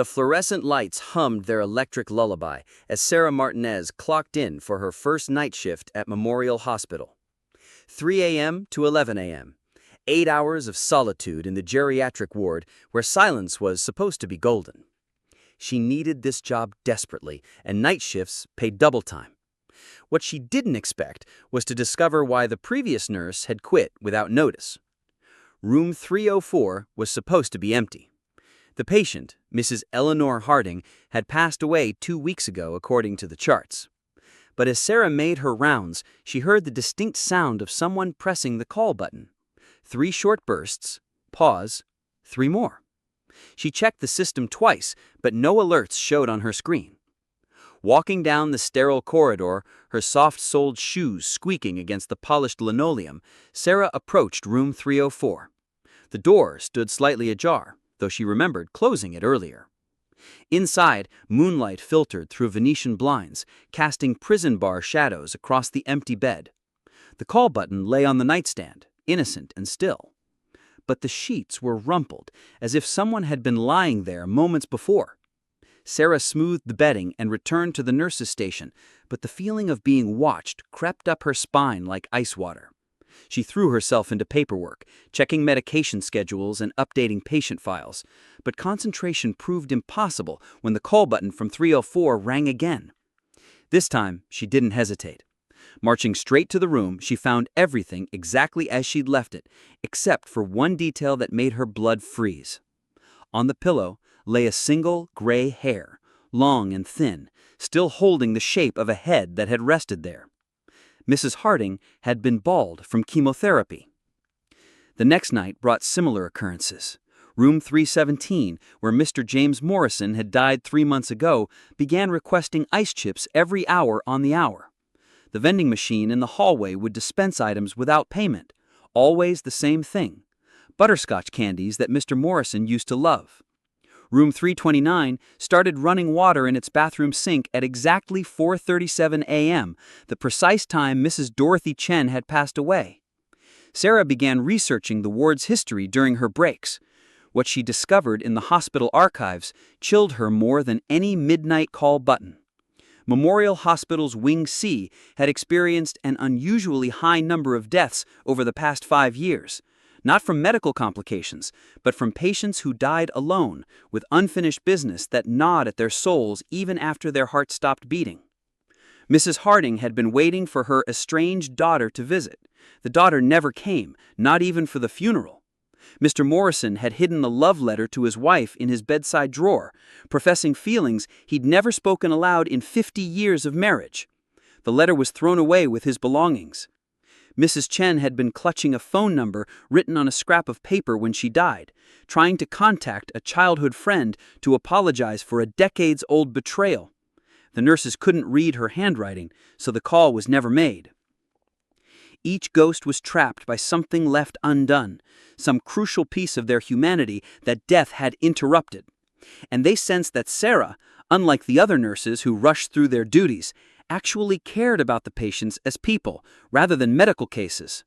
The fluorescent lights hummed their electric lullaby as Sarah Martinez clocked in for her first night shift at Memorial Hospital. 3 a.m. to 11 a.m. 8 hours of solitude in the geriatric ward where silence was supposed to be golden. She needed this job desperately, and night shifts paid double time. What she didn't expect was to discover why the previous nurse had quit without notice. Room 304 was supposed to be empty. The patient, Mrs. Eleanor Harding, had passed away 2 weeks ago according to the charts. But as Sarah made her rounds, she heard the distinct sound of someone pressing the call button. 3 short bursts, pause, 3 more. She checked the system twice, but no alerts showed on her screen. Walking down the sterile corridor, her soft-soled shoes squeaking against the polished linoleum, Sarah approached room 304. The door stood slightly ajar, though she remembered closing it earlier. Inside, moonlight filtered through Venetian blinds, casting prison bar shadows across the empty bed. The call button lay on the nightstand, innocent and still. But the sheets were rumpled, as if someone had been lying there moments before. Sarah smoothed the bedding and returned to the nurse's station, but the feeling of being watched crept up her spine like ice water. She threw herself into paperwork, checking medication schedules and updating patient files, but concentration proved impossible when the call button from 304 rang again. This time, she didn't hesitate. Marching straight to the room, she found everything exactly as she'd left it, except for one detail that made her blood freeze. On the pillow lay a single gray hair, long and thin, still holding the shape of a head that had rested there. Mrs. Harding had been bald from chemotherapy. The next night brought similar occurrences. Room 317, where Mr. James Morrison had died 3 months ago, began requesting ice chips every hour on the hour. The vending machine in the hallway would dispense items without payment, always the same thing: butterscotch candies that Mr. Morrison used to love. Room 329 started running water in its bathroom sink at exactly 4:37 a.m., the precise time Mrs. Dorothy Chen had passed away. Sarah began researching the ward's history during her breaks. What she discovered in the hospital archives chilled her more than any midnight call button. Memorial Hospital's Wing C had experienced an unusually high number of deaths over the past 5 years. Not from medical complications, but from patients who died alone, with unfinished business that gnawed at their souls even after their hearts stopped beating. Mrs. Harding had been waiting for her estranged daughter to visit. The daughter never came, not even for the funeral. Mr. Morrison had hidden a love letter to his wife in his bedside drawer, professing feelings he'd never spoken aloud in 50 years of marriage. The letter was thrown away with his belongings. Mrs. Chen had been clutching a phone number written on a scrap of paper when she died, trying to contact a childhood friend to apologize for a decades-old betrayal. The nurses couldn't read her handwriting, so the call was never made. Each ghost was trapped by something left undone, some crucial piece of their humanity that death had interrupted. And they sensed that Sarah, unlike the other nurses who rushed through their duties, actually cared about the patients as people, rather than medical cases.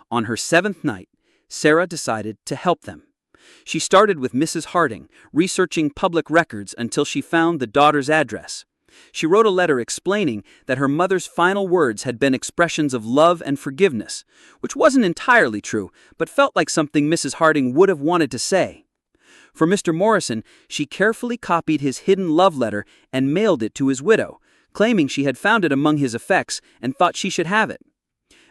On her 7th night, Sarah decided to help them. She started with Mrs. Harding, researching public records until she found the daughter's address. She wrote a letter explaining that her mother's final words had been expressions of love and forgiveness, which wasn't entirely true, but felt like something Mrs. Harding would have wanted to say. For Mr. Morrison, she carefully copied his hidden love letter and mailed it to his widow, claiming she had found it among his effects and thought she should have it.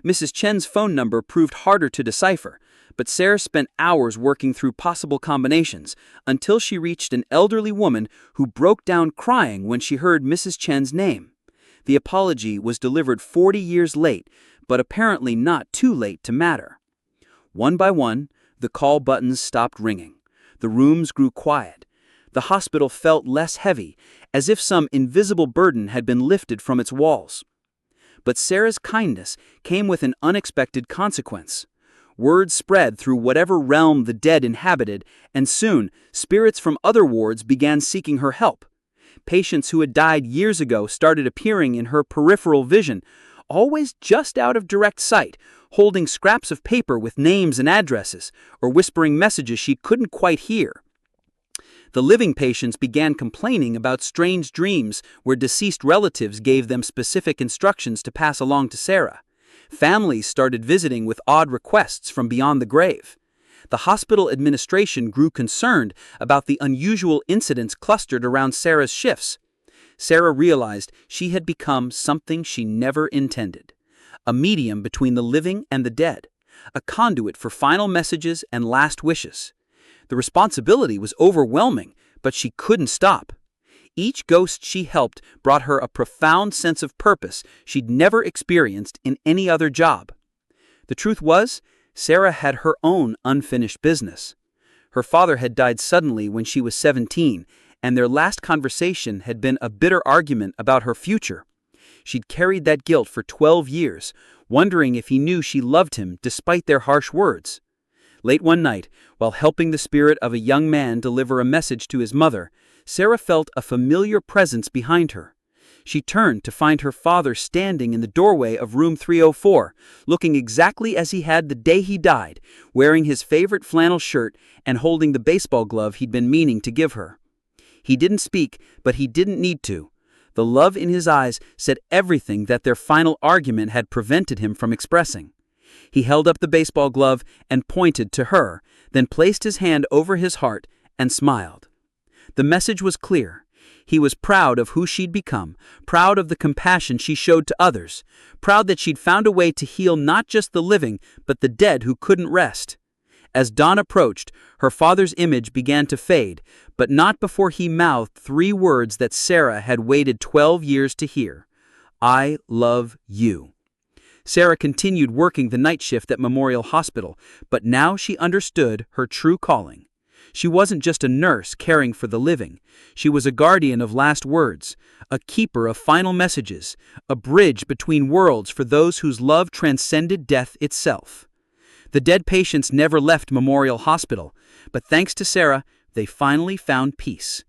Mrs. Chen's phone number proved harder to decipher, but Sarah spent hours working through possible combinations until she reached an elderly woman who broke down crying when she heard Mrs. Chen's name. The apology was delivered 40 years late, but apparently not too late to matter. One by one, the call buttons stopped ringing. The rooms grew quiet. The hospital felt less heavy, as if some invisible burden had been lifted from its walls. But Sarah's kindness came with an unexpected consequence. Word spread through whatever realm the dead inhabited, and soon spirits from other wards began seeking her help. Patients who had died years ago started appearing in her peripheral vision, always just out of direct sight, holding scraps of paper with names and addresses, or whispering messages she couldn't quite hear. The living patients began complaining about strange dreams where deceased relatives gave them specific instructions to pass along to Sarah. Families started visiting with odd requests from beyond the grave. The hospital administration grew concerned about the unusual incidents clustered around Sarah's shifts. Sarah realized she had become something she never intended: a medium between the living and the dead, a conduit for final messages and last wishes. The responsibility was overwhelming, but she couldn't stop. Each ghost she helped brought her a profound sense of purpose she'd never experienced in any other job. The truth was, Sarah had her own unfinished business. Her father had died suddenly when she was 17, and their last conversation had been a bitter argument about her future. She'd carried that guilt for 12 years, wondering if he knew she loved him despite their harsh words. Late one night, while helping the spirit of a young man deliver a message to his mother, Sarah felt a familiar presence behind her. She turned to find her father standing in the doorway of room 304, looking exactly as he had the day he died, wearing his favorite flannel shirt and holding the baseball glove he'd been meaning to give her. He didn't speak, but he didn't need to. The love in his eyes said everything that their final argument had prevented him from expressing. He held up the baseball glove and pointed to her, then placed his hand over his heart and smiled. The message was clear. He was proud of who she'd become, proud of the compassion she showed to others, proud that she'd found a way to heal not just the living, but the dead who couldn't rest. As dawn approached, her father's image began to fade, but not before he mouthed 3 words that Sarah had waited 12 years to hear: "I love you." Sarah continued working the night shift at Memorial Hospital, but now she understood her true calling. She wasn't just a nurse caring for the living. She was a guardian of last words, a keeper of final messages, a bridge between worlds for those whose love transcended death itself. The dead patients never left Memorial Hospital, but thanks to Sarah, they finally found peace.